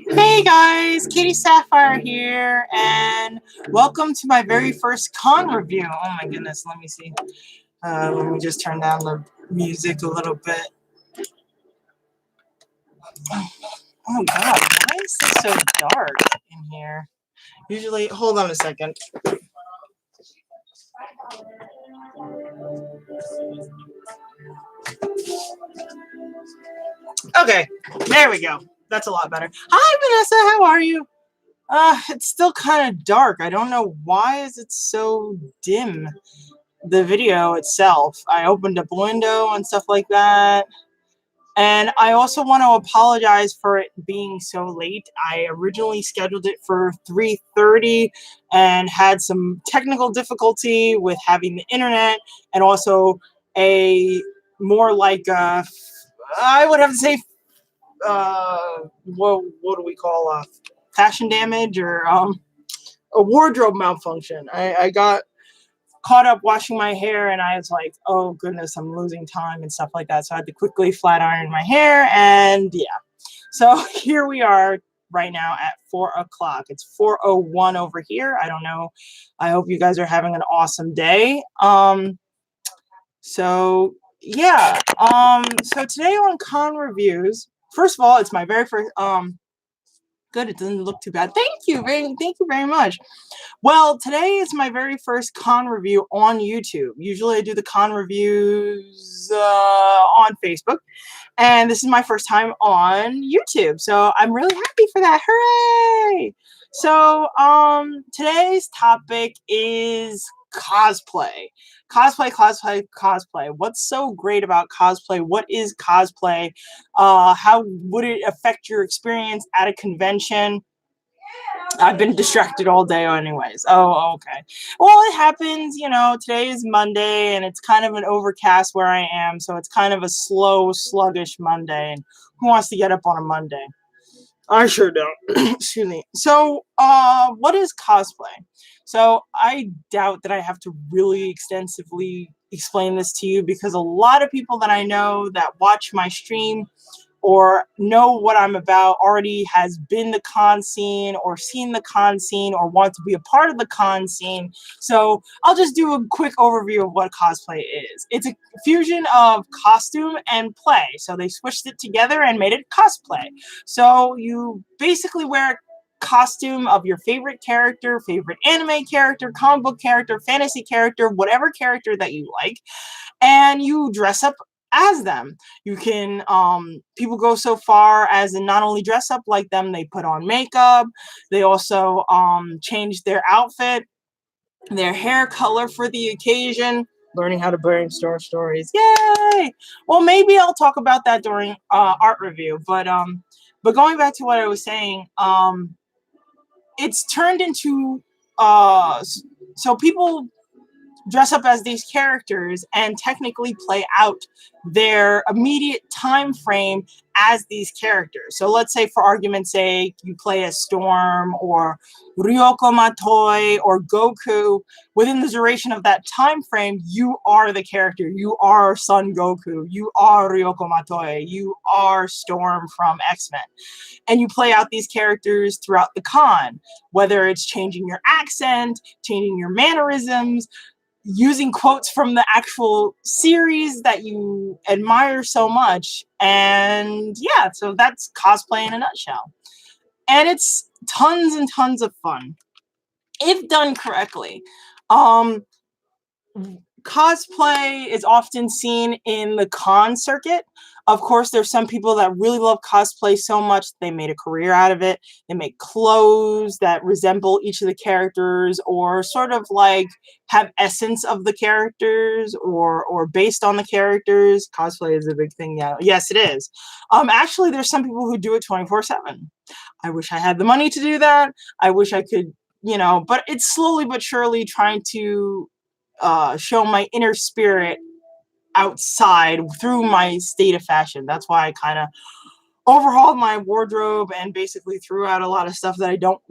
Hey guys, Katie Sapphire here, and welcome to my very first con review. Oh my goodness, let me see. Let me just turn down the music a little bit. Oh god, why is this so dark in here? Usually, hold on a second. Okay, there we go. That's a lot better. Hi Vanessa, how are you? It's still kind of dark. I don't know why is it so dim. The video itself. I opened up a window and stuff like that. And I also want to apologize for it being so late. I originally scheduled it for 3:30 and had some technical difficulty with having the internet and also a more like I would have to say what do we call fashion damage or a wardrobe malfunction. I got caught up washing my hair and I was like, oh goodness, I'm losing time and stuff like that. So I had to quickly flat iron my hair and yeah. So here we are right now at 4 o'clock. It's 4:01 over here. I don't know. I hope you guys are having an awesome day. So yeah. So today on con reviews, first of all, it's my very first good, it doesn't look too bad. Thank you very much. Well, today is my very first con review on YouTube. Usually I do the con reviews on Facebook, and this is my first time on YouTube. So I'm really happy for that. Hooray! So today's topic is cosplay. Cosplay. What's so great about cosplay? What is cosplay? How would it affect your experience at a convention? I've been distracted all day anyways. Oh, okay. Well, it happens, you know, today is Monday and it's kind of an overcast where I am, so it's kind of a slow, sluggish Monday. And who wants to get up on a Monday? I sure don't. Excuse me. So, what is cosplay? So, I doubt that I have to really extensively explain this to you because a lot of people that I know that watch my stream or know what I'm about already has been the con scene or seen the con scene or want to be a part of the con scene. So I'll just do a quick overview of what cosplay is. It's a fusion of costume and play. So they switched it together and made it cosplay. So you basically wear a costume of your favorite character, favorite anime character, comic book character, fantasy character, whatever character that you like, and you dress up as them. You can people go so far as to not only dress up like them, they put on makeup, they also change their outfit, their hair color for the occasion, learning how to brainstorm stories. Yay! Well, maybe I'll talk about that during art review, but going back to what I was saying, it's turned into so people dress up as these characters and technically play out their immediate time frame as these characters. So let's say, for argument's sake, you play as Storm or Ryoko Matoi or Goku. Within the duration of that time frame, you are the character. You are Son Goku. You are Ryoko Matoi. You are Storm from X-Men. And you play out these characters throughout the con, whether it's changing your accent, changing your mannerisms, using quotes from the actual series that you admire so much. And yeah, so that's cosplay in a nutshell. And it's tons and tons of fun if done correctly. Cosplay is often seen in the con circuit. Of course, there's some people that really love cosplay so much they made a career out of it. They make clothes that resemble each of the characters or sort of like have essence of the characters or based on the characters. Cosplay is a big thing now. Yes, it is. Actually, there's some people who do it 24/7. I wish I had the money to do that. I wish I could, you know, but it's slowly but surely trying to show my inner spirit outside through my state of fashion. That's why I kind of overhauled my wardrobe and basically threw out a lot of stuff that I don't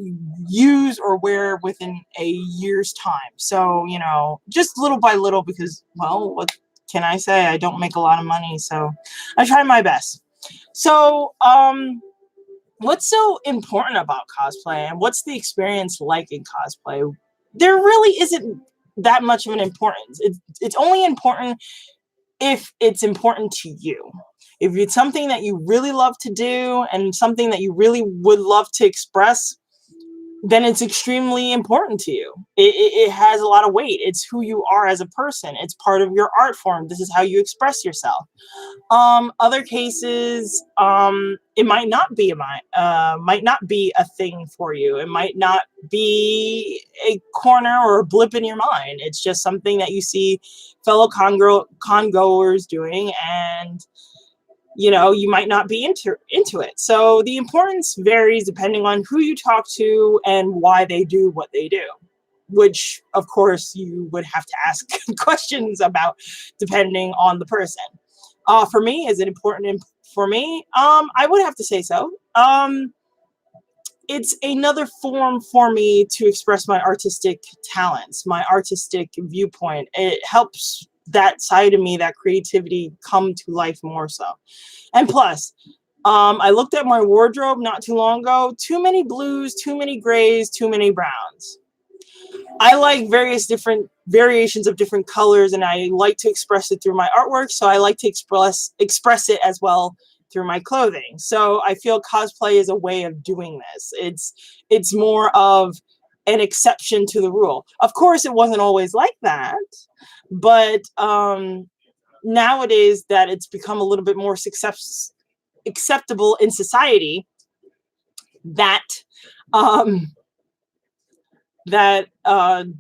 use or wear within a year's time. So, you know, just little by little because, well, can I say? I don't make a lot of money, so I try my best. So, what's so important about cosplay, and what's the experience like in cosplay? There really isn't that much of an importance. It's only important if it's important to you. If it's something that you really love to do and something that you really would love to express, then it's extremely important to you. It has a lot of weight. It's who you are as a person. It's part of your art form. This is how you express yourself. Other cases, it might not be a thing for you. It might not be a corner or a blip in your mind. It's just something that you see fellow con-goers doing, and you might not be into it. So the importance varies depending on who you talk to and why they do what they do, which of course you would have to ask questions about depending on the person. For me, is it important for me? I would have to say so. It's another form for me to express my artistic talents, my artistic viewpoint. It helps that side of me, that creativity, come to life more so. And plus, I looked at my wardrobe not too long ago. Too many blues, too many grays, too many browns. I like various different variations of different colors, and I like to express it through my artwork. So I like to express it as well through my clothing. So I feel cosplay is a way of doing this. It's more of an exception to the rule. Of course, it wasn't always like that, but nowadays that it's become a little bit more acceptable in society, that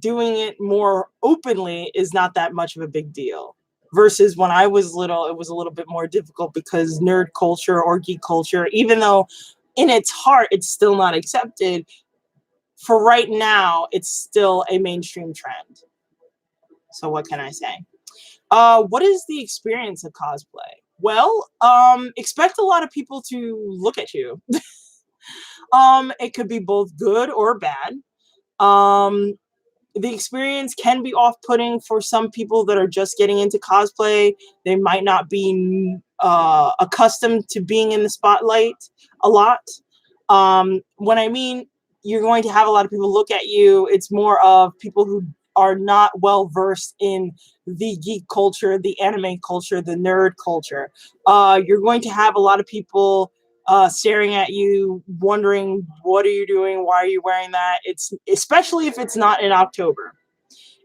doing it more openly is not that much of a big deal. Versus when I was little, it was a little bit more difficult because nerd culture or geek culture, even though in its heart it's still not accepted, for right now it's still a mainstream trend. So what can I say? What is the experience of cosplay? Well, expect a lot of people to look at you. It could be both good or bad. The experience can be off-putting for some people that are just getting into cosplay. They might not be accustomed to being in the spotlight a lot. When I mean you're going to have a lot of people look at you, it's more of people who are not well versed in the geek culture, the anime culture, the nerd culture. You're going to have a lot of people staring at you, wondering, what are you doing? Why are you wearing that? It's especially if it's not in October.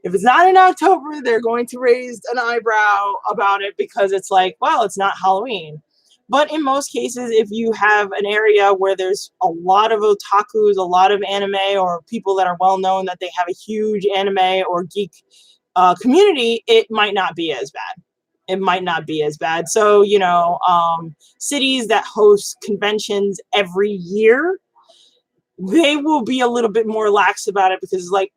If it's not in October, they're going to raise an eyebrow about it because it's like, well, it's not Halloween. But in most cases, if you have an area where there's a lot of otakus, a lot of anime, or people that are well known that they have a huge anime or geek community, it might not be as bad. It might not be as bad. So, cities that host conventions every year, they will be a little bit more lax about it because it's like,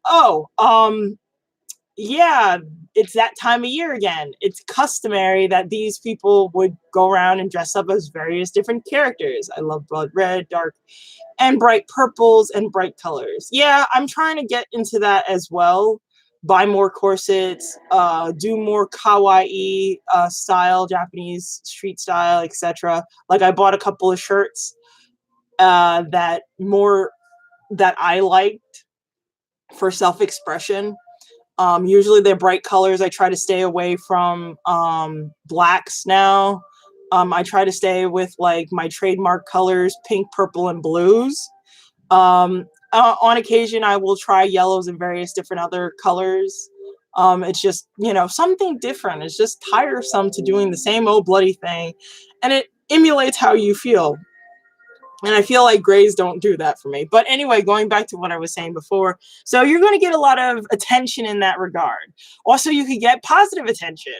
yeah, it's that time of year again. It's customary that these people would go around and dress up as various different characters. I love blood red, dark, and bright purples and bright colors. Yeah, I'm trying to get into that as well. Buy more corsets, do more kawaii style, Japanese street style, etc. Like I bought a couple of shirts that I liked for self-expression. Usually they're bright colors. I try to stay away from blacks now. I try to stay with like my trademark colors, pink, purple, and blues. On occasion, I will try yellows and various different other colors. It's just, something different. It's just tiresome to doing the same old bloody thing. And it emulates how you feel. And I feel like grays don't do that for me. But anyway, going back to what I was saying before. So you're going to get a lot of attention in that regard. Also, you could get positive attention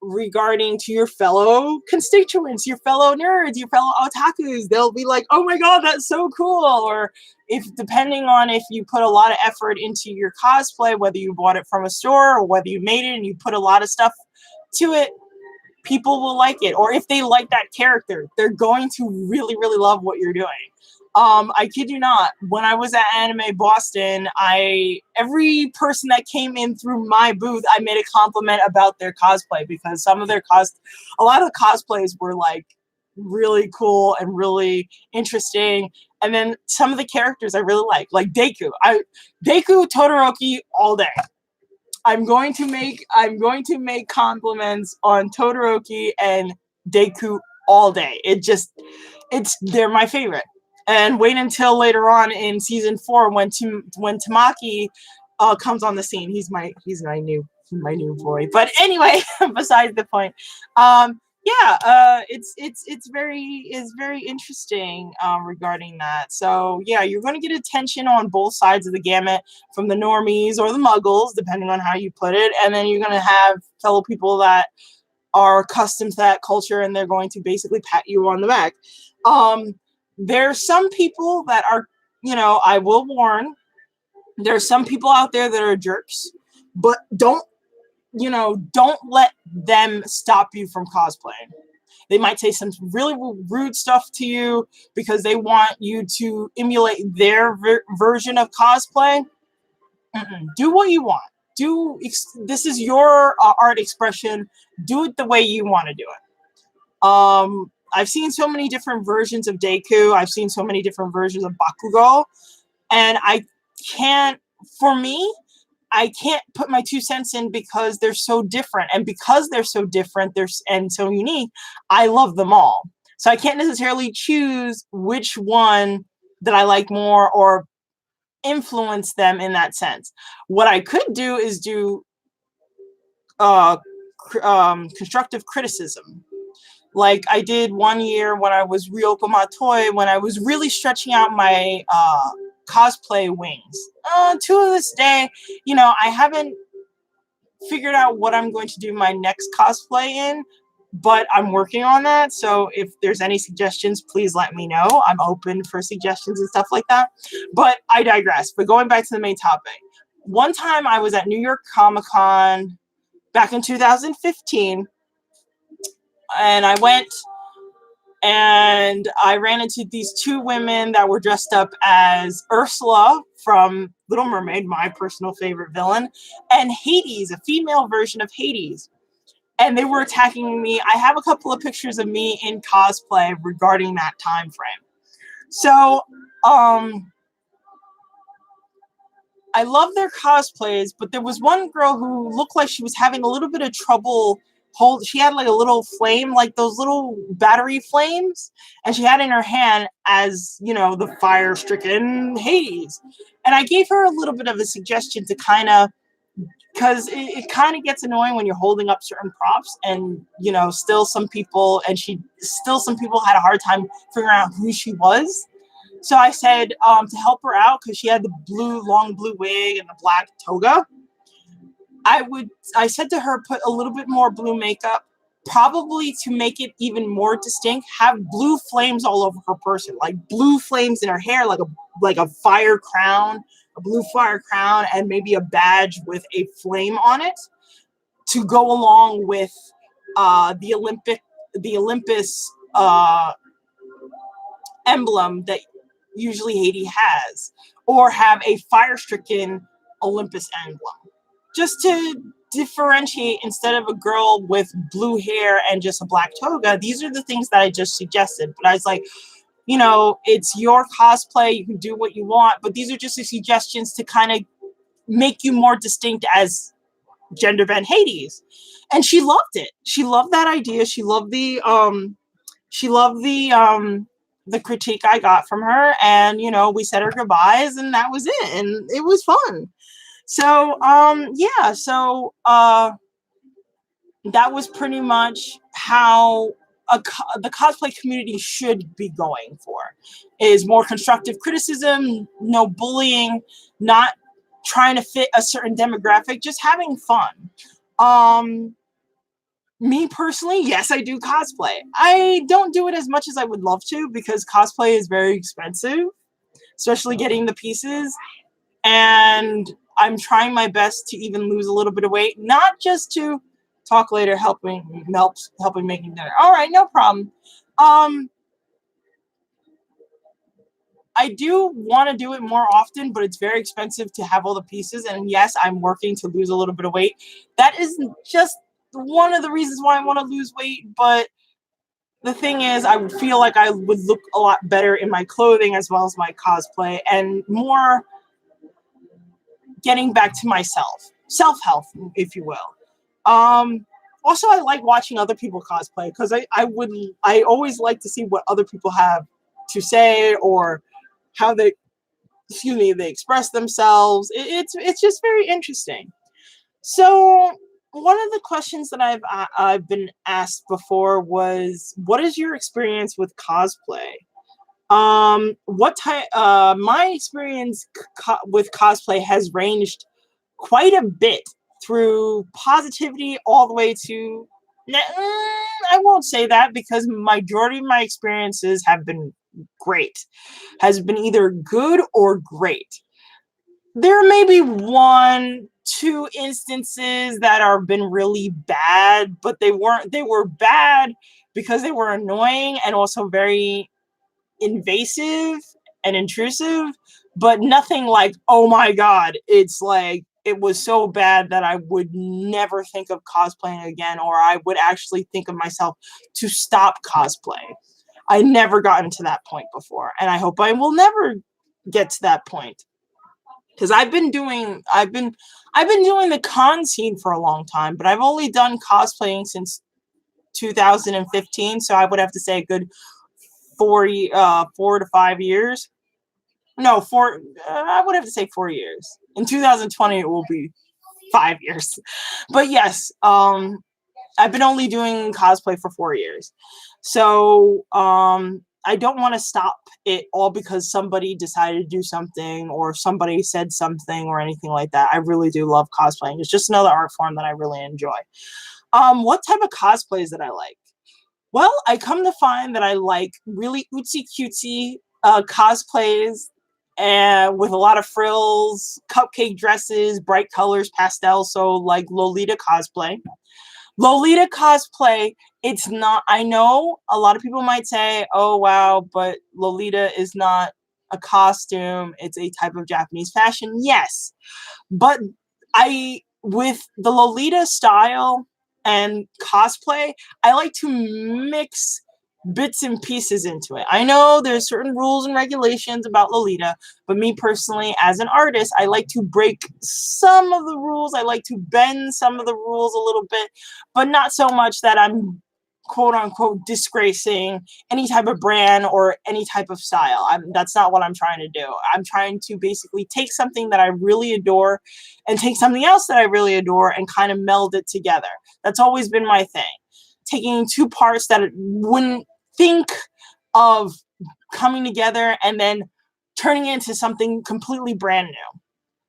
regarding to your fellow constituents, your fellow nerds, your fellow otakus. They'll be like, oh my God, that's so cool. Or depending on if you put a lot of effort into your cosplay, whether you bought it from a store or whether you made it and you put a lot of stuff to it, people will like it. Or if they like that character, they're going to really, really love what you're doing. I kid you not, when I was at Anime Boston, every person that came in through my booth, I made a compliment about their cosplay, because some of a lot of the cosplays were like really cool and really interesting. And then some of the characters I really like Deku. Deku Todoroki all day. I'm going to make compliments on Todoroki and Deku all day. They're my favorite. And wait until later on in season 4 when Tamaki comes on the scene. He's my new boy. But anyway, besides the point. Yeah, it's very interesting regarding that. So yeah, you're going to get attention on both sides of the gamut, from the normies or the muggles, depending on how you put it, and then you're going to have fellow people that are accustomed to that culture, and they're going to basically pat you on the back. There's some people that are, I will warn, there's some people out there that are jerks, but don't let them stop you from cosplaying. They might say some really rude stuff to you because they want you to emulate their version of cosplay. Do what you want. This is your art expression. Do it the way you want to do it. I've seen so many different versions of Deku. I've seen so many different versions of Bakugo, and for me, I can't put my 2 cents in, because they're so different. And because they're so different, and so unique, I love them all. So I can't necessarily choose which one that I like more or influence them in that sense. What I could do is do constructive criticism. Like I did one year when I was Ryoko Matoi, when I was really stretching out my cosplay wings. To this day, I haven't figured out what I'm going to do my next cosplay in, but I'm working on that. So if there's any suggestions, please let me know. I'm open for suggestions and stuff like that. But I digress. But going back to the main topic, one time I was at New York Comic Con back in 2015, and I went and I ran into these 2 women that were dressed up as Ursula from Little Mermaid, my personal favorite villain, and Hades, a female version of Hades. And they were attacking me. I have a couple of pictures of me in cosplay regarding that time frame. So, I love their cosplays, but there was one girl who looked like she was having a little bit of trouble. She had like a little flame, like those little battery flames, and she had in her hand as, the fire-stricken Hades. And I gave her a little bit of a suggestion to because it kind of gets annoying when you're holding up certain props, and still some people had a hard time figuring out who she was. So I said, to help her out, because she had the long blue wig and the black toga, I said to her, put a little bit more blue makeup, probably to make it even more distinct. Have blue flames all over her person, like blue flames in her hair, like a fire crown, a blue fire crown, and maybe a badge with a flame on it to go along with the Olympus emblem that usually Haiti has, or have a fire-stricken Olympus emblem, just to differentiate. Instead of a girl with blue hair and just a black toga, these are the things that I just suggested. But I was like, it's your cosplay, you can do what you want, but these are just the suggestions to kind of make you more distinct as gender bend Hades. And she loved it. She loved that idea. She loved the critique I got from her, and we said our goodbyes, and that was it, and it was fun. So yeah, so that was pretty much how the cosplay community should be going for, is more constructive criticism, no bullying, not trying to fit a certain demographic, just having fun. Me personally, yes, I do cosplay. I don't do it as much as I would love to, because cosplay is very expensive, especially getting the pieces. And I'm trying my best to even lose a little bit of weight, not just to talk later, helping making dinner. All right, no problem. I do want to do it more often, but it's very expensive to have all the pieces. And yes, I'm working to lose a little bit of weight. That is just one of the reasons why I want to lose weight. But the thing is, I feel like I would look a lot better in my clothing as well as my cosplay, and more getting back to myself, self-help, if you will. Also, I like watching other people cosplay because I always like to see what other people have to say, or how they, excuse me, they express themselves. It's just very interesting. So one of the questions that I've been asked before was, what is your experience with cosplay? What type? My experience with cosplay has ranged quite a bit, through positivity all the way to. I won't say that, because majority of my experiences have been great, has been either good or great. There may be one, two instances that have been really bad, but they were bad because they were annoying and also very invasive and intrusive, but nothing like, oh my god, it's like it was so bad that I would never think of cosplaying again, or I would actually think of myself to stop cosplay. I never gotten to that point before, and I hope I will never get to that point. Because I've been doing the con scene for a long time, but I've only done cosplaying since 2015, so I would have to say a good 4 to 5 years. No, four. I would have to say 4 years. In 2020, it will be 5 years. But yes, I've been only doing cosplay for 4 years, so I don't want to stop it all because somebody decided to do something or somebody said something or anything like that. I really do love cosplaying. It's just another art form that I really enjoy. What type of cosplays that I like? Well, I come to find that I like really ootsy cutesy cosplays, and with a lot of frills, cupcake dresses, bright colors, pastel. So like Lolita cosplay. Lolita cosplay, it's not, I know a lot of people might say, oh wow, but Lolita is not a costume, it's a type of Japanese fashion. Yes, but with the Lolita style and cosplay, I like to mix bits and pieces into it. I know there's certain rules and regulations about Lolita, but me personally, as an artist, I like to break some of the rules. I like to bend some of the rules a little bit, but not so much that I'm quote unquote disgracing any type of brand or any type of style. That's not what I'm trying to do. I'm trying to basically take something that I really adore and take something else that I really adore and kind of meld it together. That's always been my thing. Taking two parts that it wouldn't think of coming together and then turning it into something completely brand new.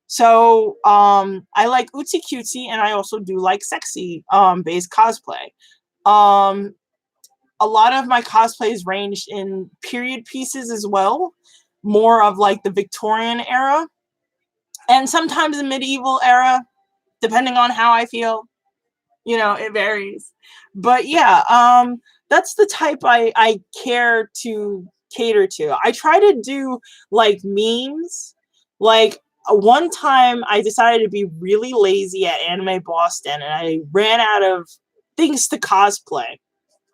So I like ootsy cutesy, and I also do like sexy based cosplay. Um, a lot of my cosplays ranged in period pieces as well, more of like the Victorian era, and sometimes the medieval era, depending on how I feel. It varies. But yeah, that's the type I care to cater to. I try to do like memes. Like one time I decided to be really lazy at Anime Boston, and I ran out of things to cosplay.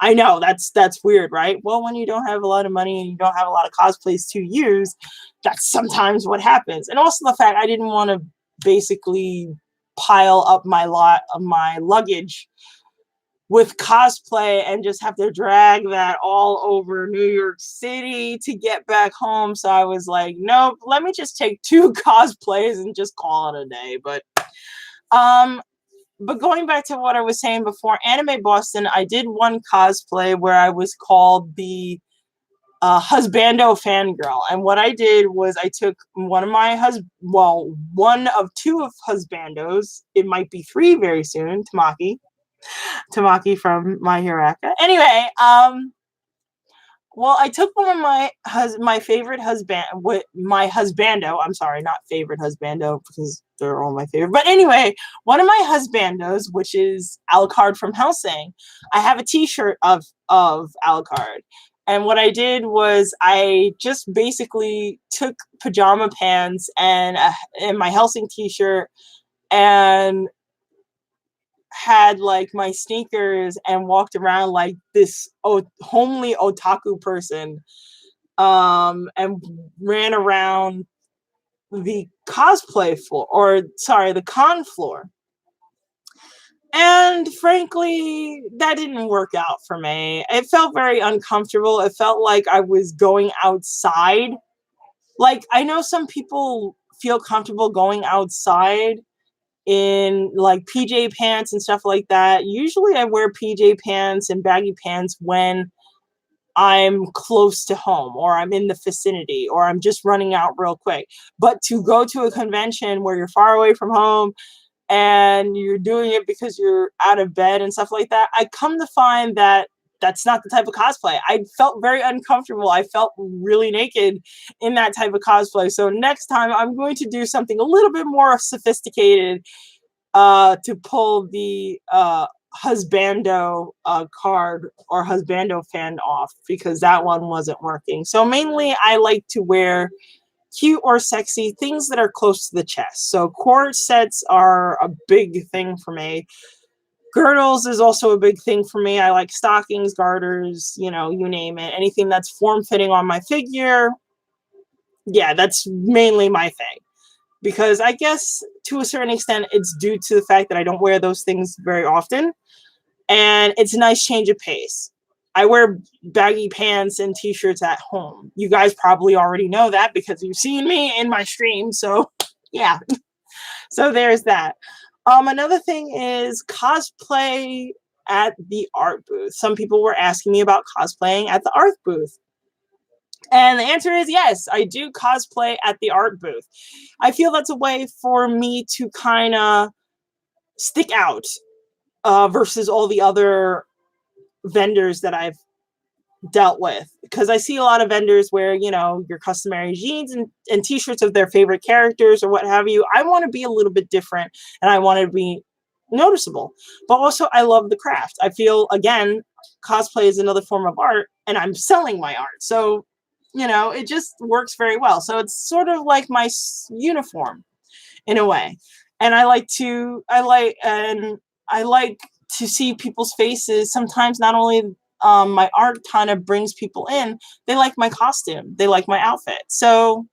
I know that's weird, right? Well, when you don't have a lot of money and you don't have a lot of cosplays to use, that's sometimes what happens. And also the fact I didn't want to basically pile up my lot of my luggage with cosplay and just have to drag that all over New York City to get back home. So I was like, nope, let me just take 2 cosplays and just call it a day. Um but going back to what I was saying before, Anime Boston, I did one cosplay where I was called the husbando fangirl. And what I did was I took one of my one of 2 of husbandos. It might be 3 very soon. Tamaki from My Hero Academia. Anyway, well, I took one of my favorite my husbando. I'm sorry, not favorite husbando, because they're all my favorite. But anyway, one of my husbandos, which is Alucard from Hellsing. I have a T-shirt of Alucard, And what I did was I just basically took pajama pants and my Helsing t-shirt and had like my sneakers and walked around like this homely otaku person, and ran around the cosplay floor, or sorry, the con floor. And frankly, that didn't work out for me. It felt very uncomfortable. It felt like I was going outside. Like, I know some people feel comfortable going outside in like PJ pants and stuff like that. Usually I wear PJ pants and baggy pants when I'm close to home or I'm in the vicinity or I'm just running out real quick. But to go to a convention where you're far away from home and you're doing it because you're out of bed and stuff like that, I come to find that that's not the type of cosplay. I felt very uncomfortable. I felt really naked in that type of cosplay. So next time I'm going to do something a little bit more sophisticated, to pull the husbando card or husbando fan off, because that one wasn't working. So mainly I like to wear cute or sexy things that are close to the chest. So corsets are a big thing for me. Girdles is also a big thing for me. I like stockings, garters, you know, you name it. Anything that's form-fitting on my figure. Yeah, that's mainly my thing. Because I guess to a certain extent, it's due to the fact that I don't wear those things very often. And it's a nice change of pace. I wear baggy pants and t-shirts at home. You guys probably already know that because you've seen me in my stream. So yeah, so there's that. Another thing is cosplay at the art booth. Some people were asking me about cosplaying at the art booth. And the answer is yes, I do cosplay at the art booth. I feel that's a way for me to kind of stick out, versus all the other vendors that I've dealt with. Because I see a lot of vendors where, you know, your customary jeans and t-shirts of their favorite characters or what have you. I want to be a little bit different and I want to be noticeable. But also I love the craft. I feel, again, cosplay is another form of art and I'm selling my art. So, you know, it just works very well. So it's sort of like my uniform in a way. And I like to see people's faces. Sometimes not only my art kind of brings people in, they like my costume, they like my outfit. So,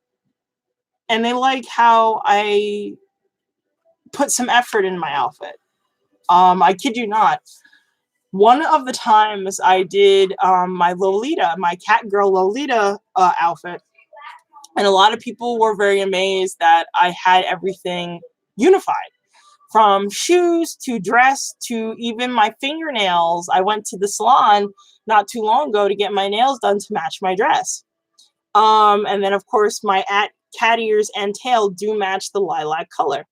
and they like how I put some effort in my outfit. I kid you not. One of the times I did my Lolita, my cat girl Lolita outfit, and a lot of people were very amazed that I had everything unified. From shoes to dress to even my fingernails. I went to the salon not too long ago to get my nails done to match my dress. And then, of course, my cat ears and tail do match the lilac color.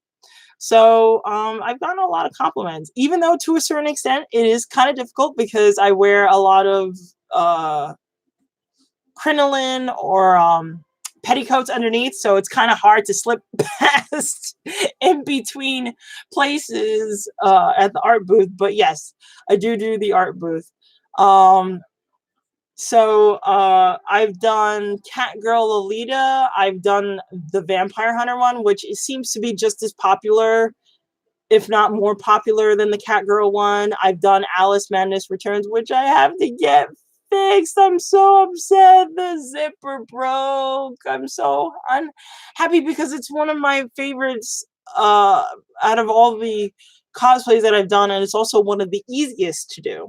So I've gotten a lot of compliments, even though to a certain extent it is kind of difficult because I wear a lot of crinoline or petticoats underneath, so it's kind of hard to slip past in between places at the art booth. But yes, I do the art booth. So I've done Catgirl Lolita. I've done the Vampire Hunter one, which seems to be just as popular, if not more popular than the Catgirl one. I've done Alice Madness Returns, which I have to get fixed. I'm so upset. The zipper broke. I'm so unhappy because it's one of my favorites out of all the cosplays that I've done, and it's also one of the easiest to do.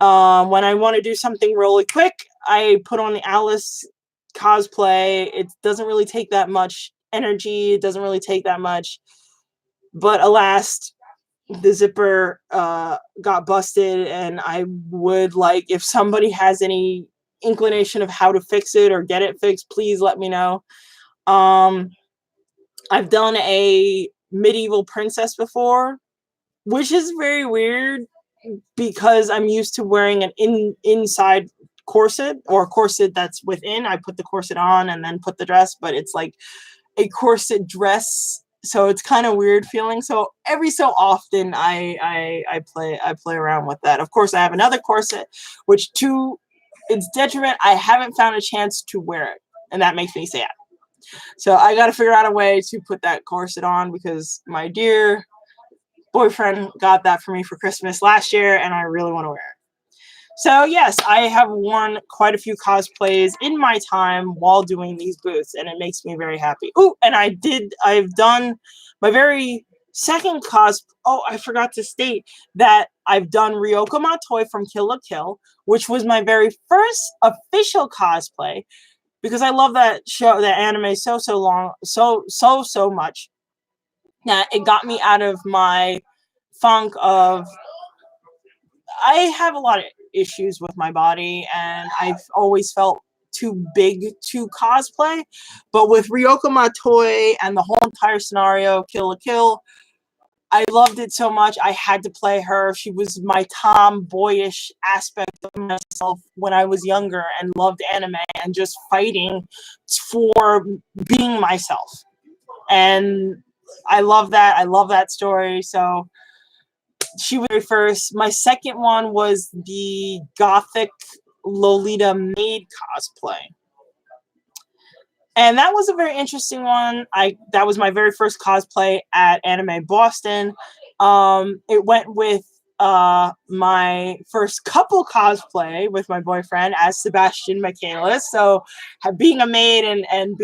When I want to do something really quick, I put on the Alice cosplay. It doesn't really take that much energy. It doesn't really take that much. But alas, the zipper got busted, and I would like, if somebody has any inclination of how to fix it or get it fixed, please let me know. I've done a medieval princess before, which is very weird because I'm used to wearing an inside corset or a corset that's within. I put the corset on and then put the dress, but it's like a corset dress, so it's kind of weird feeling. So every so often I play around with that. Of course, I have another corset which its detriment, I haven't found a chance to wear it, and that makes me sad. So I got to figure out a way to put that corset on because my dear boyfriend got that for me for Christmas last year, and I really want to wear it. So yes, I have worn quite a few cosplays in my time while doing these booths, and it makes me very happy. Oh, and I've done my very second oh, I forgot to state that I've done Ryoko Matoi from Kill la Kill, which was my very first official cosplay, because I love that show, that anime so much that it got me out of my funk of, I have a lot of issues with my body, and I've always felt too big to cosplay. But with Ryoko Matoi and the whole entire scenario, Kill la Kill, I loved it so much. I had to play her. She was my tomboyish aspect of myself when I was younger and loved anime and just fighting for being myself. And I love that. I love that story. So she was very first. My second one was the Gothic Lolita maid cosplay. And that was a very interesting one. That was my very first cosplay at Anime Boston. It went with my first couple cosplay with my boyfriend as Sebastian Michaelis. So being a maid and him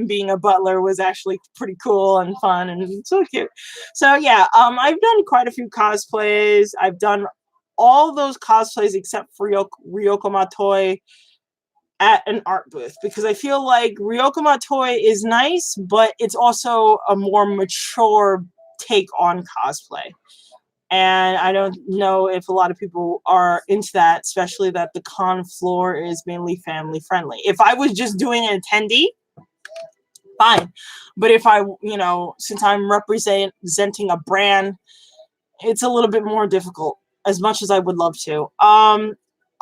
being a butler was actually pretty cool and fun and so cute. So yeah, I've done quite a few cosplays. I've done all those cosplays except for Ryoko Matoi at an art booth, because I feel like Ryoko Matoi is nice, but it's also a more mature take on cosplay. And I don't know if a lot of people are into that, especially that the con floor is mainly family friendly. If I was just doing an attendee, fine. But if I, since I'm representing a brand, it's a little bit more difficult, as much as I would love to.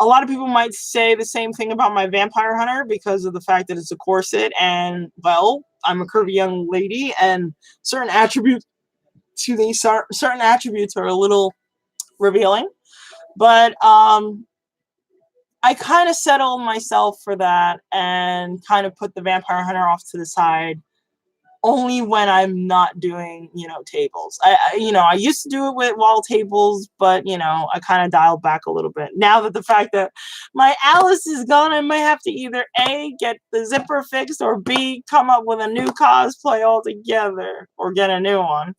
A lot of people might say the same thing about my Vampire Hunter because of the fact that it's a corset, and, well, I'm a curvy young lady, and certain attributes are a little revealing. But I kind of settled myself for that and kind of put the Vampire Hunter off to the side only when I'm not doing, tables. I used to do it with wall tables, but, I kind of dialed back a little bit. Now that the fact that my Alice is gone, I might have to either A, get the zipper fixed, or B, come up with a new cosplay altogether, or get a new one.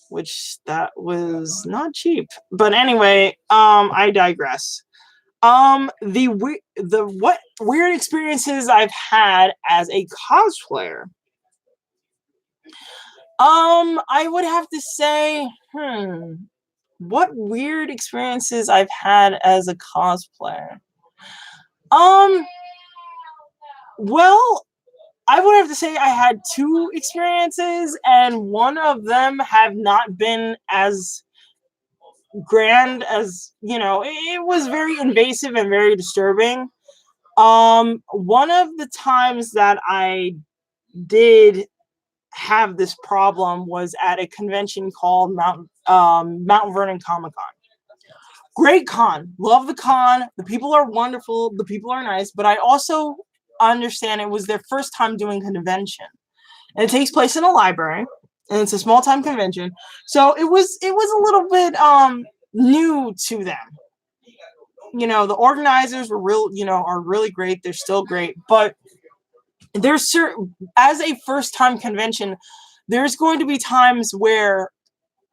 Which that was not cheap. But anyway, I digress. What weird experiences I've had as a cosplayer. I would have to say, what weird experiences I've had as a cosplayer. Well, I would have to say I had two experiences, and one of them have not been as grand as, it was very invasive and very disturbing. One of the times that I did have this problem was at a convention called Mount Vernon Comic Con. Great con, love the con. The people are wonderful. The people are nice, but I also understand it was their first time doing convention, and it takes place in a library, and it's a small time convention. So it was a little bit new to them. The organizers were are really great. They're still great, but there's as a first time convention, there's going to be times where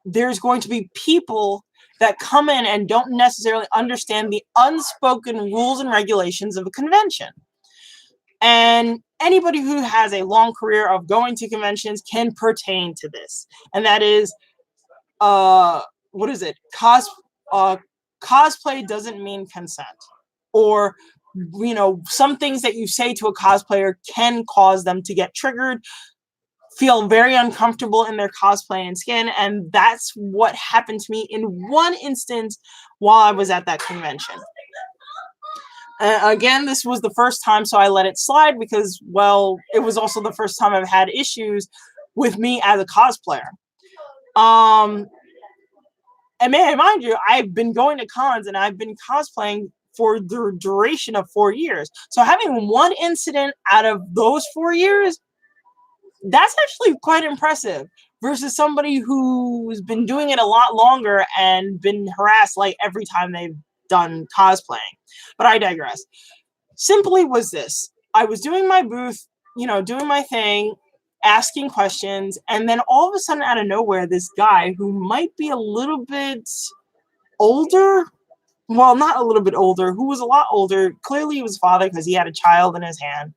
there's going to be people that come in and don't necessarily understand the unspoken rules and regulations of a convention. And anybody who has a long career of going to conventions can pertain to this. And that is, what is it? Cosplay doesn't mean consent. Or, some things that you say to a cosplayer can cause them to get triggered, feel very uncomfortable in their cosplay and skin. And that's what happened to me in one instance while I was at that convention. Again, this was the first time, so I let it slide because, well, it was also the first time I've had issues with me as a cosplayer. And mind you, I've been going to cons and I've been cosplaying for the duration of 4 years. So having one incident out of those 4 years, that's actually quite impressive versus somebody who's been doing it a lot longer and been harassed like every time they've done cosplaying. But I digress. Simply was this. I was doing my booth, doing my thing, asking questions, and then all of a sudden out of nowhere, this guy who might be a little bit older, well, not a little bit older, who was a lot older, clearly he was a father because he had a child in his hand,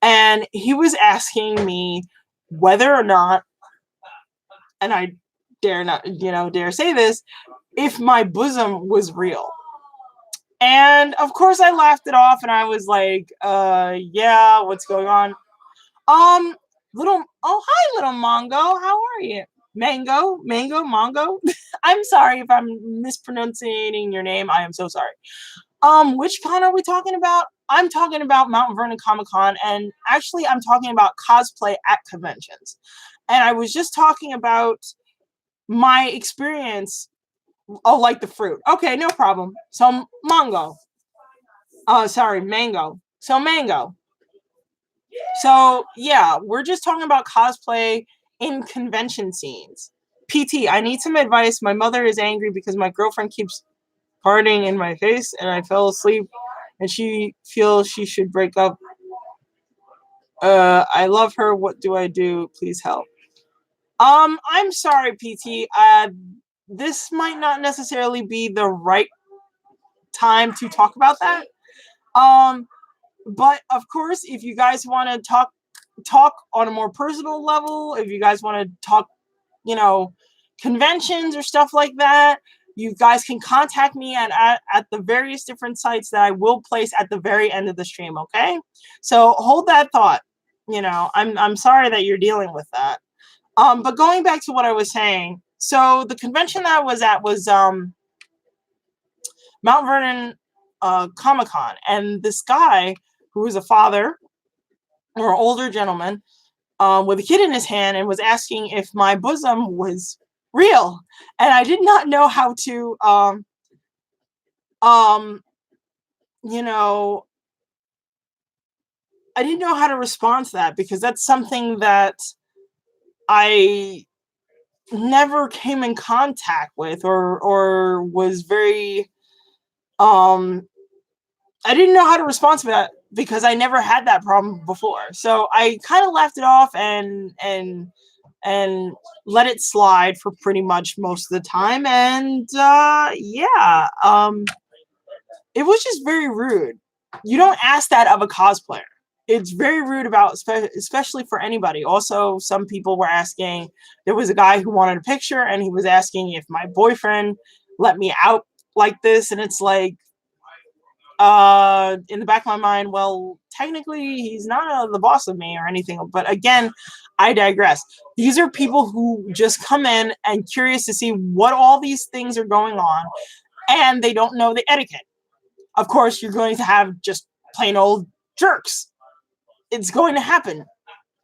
and he was asking me whether or not, and I dare not, dare say this, if my bosom was real. And of course I laughed it off and I was like, yeah, what's going on? Oh, hi, little Mongo. How are you? Mango, Mongo. I'm sorry if I'm mispronouncing your name. I am so sorry. Which con are we talking about? I'm talking about Mount Vernon Comic Con, and actually I'm talking about cosplay at conventions. And I was just talking about my experience. Oh, like the fruit. Okay, no problem. So mango. Mango. So mango. So yeah, we're just talking about cosplay in convention scenes. PT, I need some advice. My mother is angry because my girlfriend keeps farting in my face and I fell asleep and she feels she should break up. I love her. What do I do? Please help. I'm sorry, PT. This might not necessarily be the right time to talk about that. But of course, if you guys want to talk on a more personal level, if you guys want to talk, conventions or stuff like that, you guys can contact me at the various different sites that I will place at the very end of the stream. Okay, so hold that thought. I'm sorry that you're dealing with that. But going back to what I was saying, so the convention that I was at was Mount Vernon Comic Con, and this guy who was a father or an older gentleman with a kid in his hand and was asking if my bosom was real, and I did not know how to I didn't know how to respond to that because that's something that I never came in contact with or was very I didn't know how to respond to that because I never had that problem before. So I kind of laughed it off and let it slide for pretty much most of the time. And yeah, it was just very rude. You don't ask that of a cosplayer. It's very rude especially for anybody. Also, some people were asking, there was a guy who wanted a picture and he was asking if my boyfriend let me out like this. And it's like, in the back of my mind, well, technically he's not the boss of me or anything, but again, I digress. These are people who just come in and curious to see what all these things are going on, and they don't know the etiquette. Of course, you're going to have just plain old jerks. It's going to happen.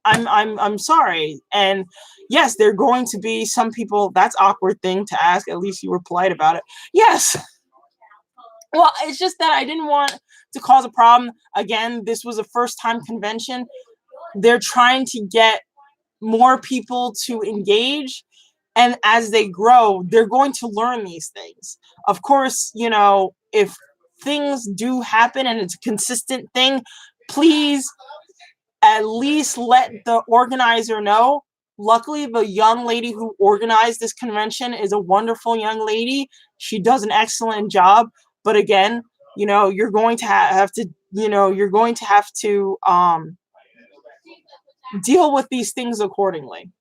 I'm sorry. And yes, there are going to be some people, that's awkward thing to ask. At least you were polite about it. Yes. Well, it's just that I didn't want to cause a problem. Again, this was a first-time convention. They're trying to get more people to engage. And as they grow, they're going to learn these things. Of course, if things do happen and it's a consistent thing, please at least let the organizer know. Luckily, the young lady who organized this convention is a wonderful young lady. She does an excellent job. But again, you're going to have to, deal with these things accordingly.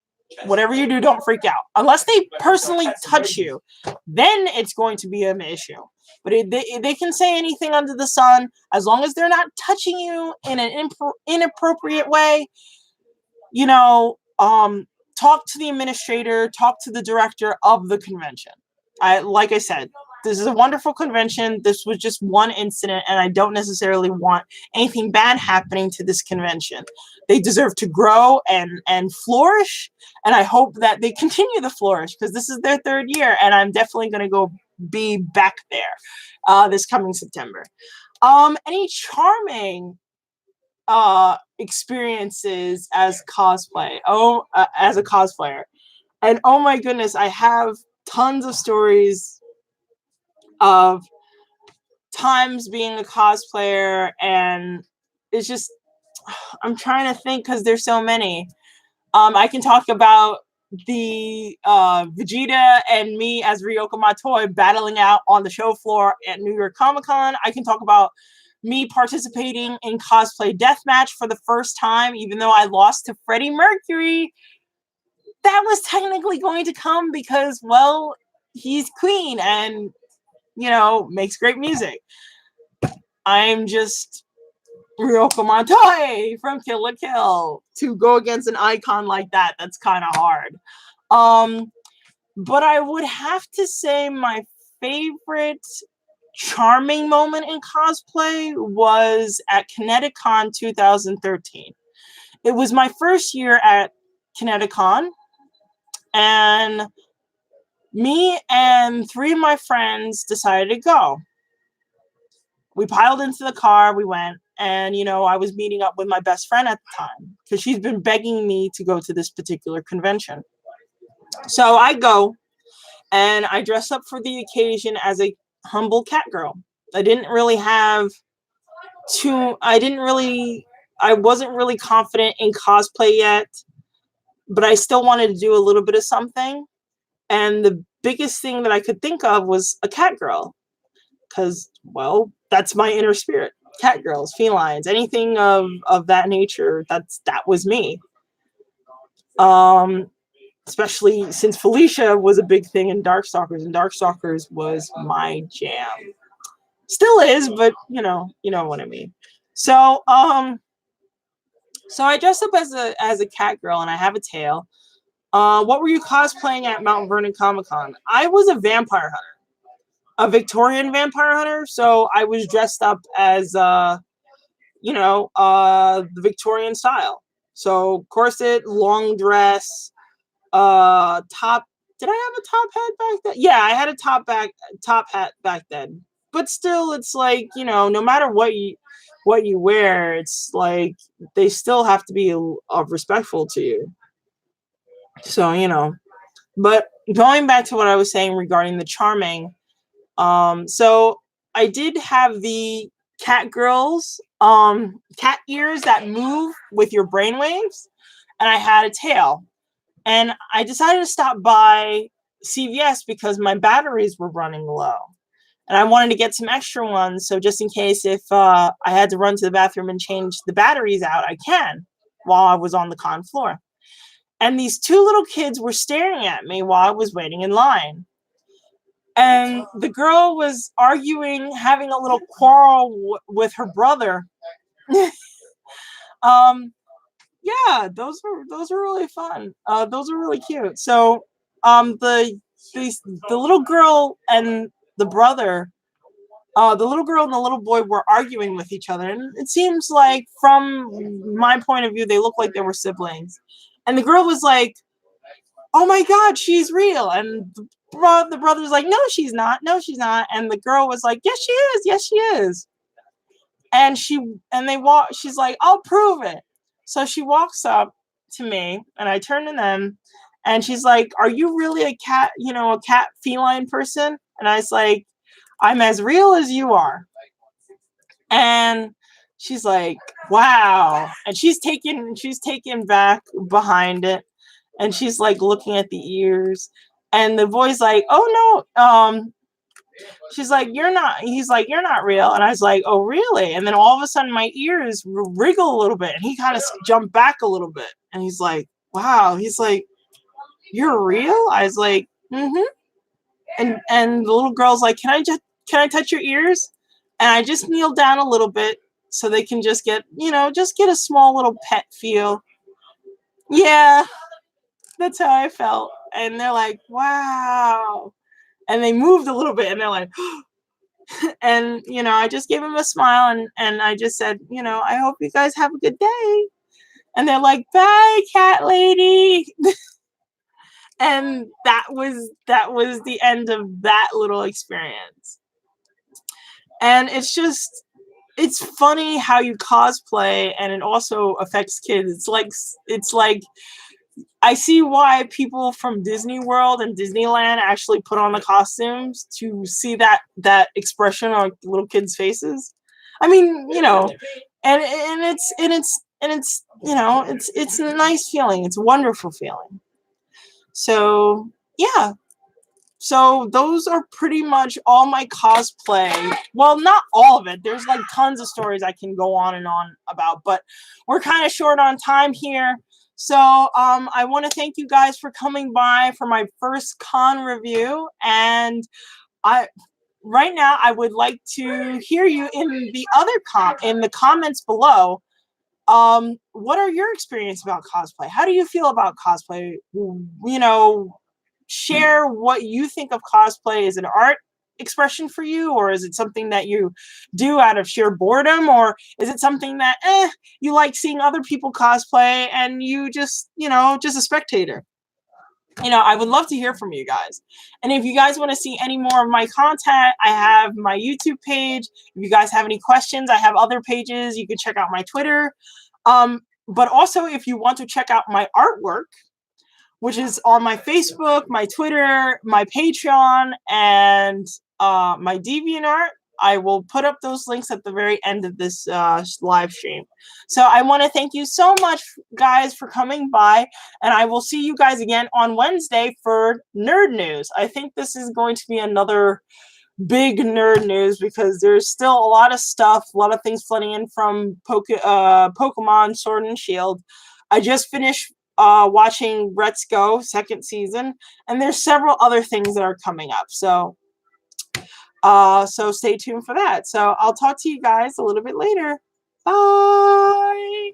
Whatever you do, don't freak out. Unless they personally touch you, then it's going to be an issue. But they can say anything under the sun, as long as they're not touching you in an inappropriate way. Talk to the administrator, talk to the director of the convention. Like I said, this is a wonderful convention. This was just one incident, and I don't necessarily want anything bad happening to this convention. They deserve to grow and flourish, and I hope that they continue to flourish because this is their third year, and I'm definitely going to go be back there this coming September. Any charming experiences as cosplay? As a cosplayer. And oh my goodness, I have tons of stories of times being a cosplayer, and it's just, I'm trying to think because there's so many. I can talk about the Vegeta and me as Ryoko Matoi battling out on the show floor at New York Comic Con. I can talk about me participating in cosplay deathmatch for the first time, even though I lost to Freddie Mercury. That was technically going to come because, well, he's Queen and, makes great music. I'm just Ryoko Matoi from Kill la Kill. To go against an icon like that, that's kind of hard. But I would have to say my favorite charming moment in cosplay was at Kineticon 2013. It was my first year at Kineticon, and me and 3 of my friends decided to go. We piled into the car, we went, and, I was meeting up with my best friend at the time because she's been begging me to go to this particular convention. So I go, and I dress up for the occasion as a humble cat girl. I wasn't really confident in cosplay yet, but I still wanted to do a little bit of something. And the biggest thing that I could think of was a cat girl. Because, well, that's my inner spirit. Cat girls, felines, anything of that nature, that was me. Especially since Felicia was a big thing in Darkstalkers, and Darkstalkers was my jam. Still is, but you know what I mean. So so I dressed up as a cat girl, and I have a tail. What were you cosplaying at Mount Vernon Comic Con? I was a vampire hunter. A Victorian vampire hunter, so I was dressed up as the Victorian style. So corset, long dress, top. Did I have a top hat back then? Yeah, I had a top hat back then. But still, it's like, no matter what you wear, it's like they still have to be respectful to you. So, but going back to what I was saying regarding the charming. So I did have the cat girls, cat ears that move with your brainwaves, and I had a tail. And I decided to stop by CVS because my batteries were running low. And I wanted to get some extra ones, so just in case if I had to run to the bathroom and change the batteries out, I can, while I was on the con floor. And these 2 little kids were staring at me while I was waiting in line. And the girl was arguing, having a little quarrel with her brother. Yeah, those were really fun. Those were really cute. So, the little girl and the brother, the little girl and the little boy were arguing with each other, and it seems like, from my point of view, they look like they were siblings. And the girl was like, "Oh my God, she's real," and the brother's like, "No, she's not. No, she's not." And the girl was like, "Yes, she is. Yes, she is." And she's like, "I'll prove it." So she walks up to me, and I turn to them, and she's like, "Are you really a cat, a cat feline person?" And I was like, "I'm as real as you are." And she's like, "Wow." And she's taken back behind it. And she's like looking at the ears. And the boy's like, "Oh no." She's like, he's like, "You're not real." And I was like, "Oh, really?" And then all of a sudden my ears wriggle a little bit, and he kind of jumped back a little bit. And he's like, "Wow." He's like, "You're real?" I was like, "Mm-hmm." And the little girl's like, can I touch your ears?" And I just kneel down a little bit so they can just get a small little pet feel. Yeah, that's how I felt. And they're like, "Wow." And they moved a little bit, and they're like, and, I just gave them a smile, and I just said, "I hope you guys have a good day." And they're like, "Bye, cat lady." And that was the end of that little experience. And it's funny how you cosplay and it also affects kids. It's like I see why people from Disney World and Disneyland actually put on the costumes to see that expression on little kids' faces. I mean, and it's it's a nice feeling. It's a wonderful feeling. So yeah, so those are pretty much all my cosplay. Well, not all of it. There's like tons of stories I can go on and on about, but we're kind of short on time here. So I want to thank you guys for coming by for my first con review. And I right now I would like to hear you in the in the comments below. What are your experience about cosplay? How do you feel about cosplay? Share what you think of cosplay. Is it an art expression for you, or is it something that you do out of sheer boredom, or is it something that you like seeing other people cosplay and you just just a spectator? I would love to hear from you guys. And if you guys want to see any more of my content, I have my YouTube page. If you guys have any questions, I have other pages. You can check out my Twitter. But also, if you want to check out my artwork, which is on my Facebook, my Twitter, my Patreon, and my DeviantArt, I will put up those links at the very end of this live stream. So I want to thank you so much, guys, for coming by, and I will see you guys again on Wednesday for Nerd News. I think this is going to be another big nerd news because there's still a lot of stuff, a lot of things flooding in from Pokemon Sword and Shield. I just finished watching Let's Go second season, and there's several other things that are coming up. So so stay tuned for that. So I'll talk to you guys a little bit later. Bye.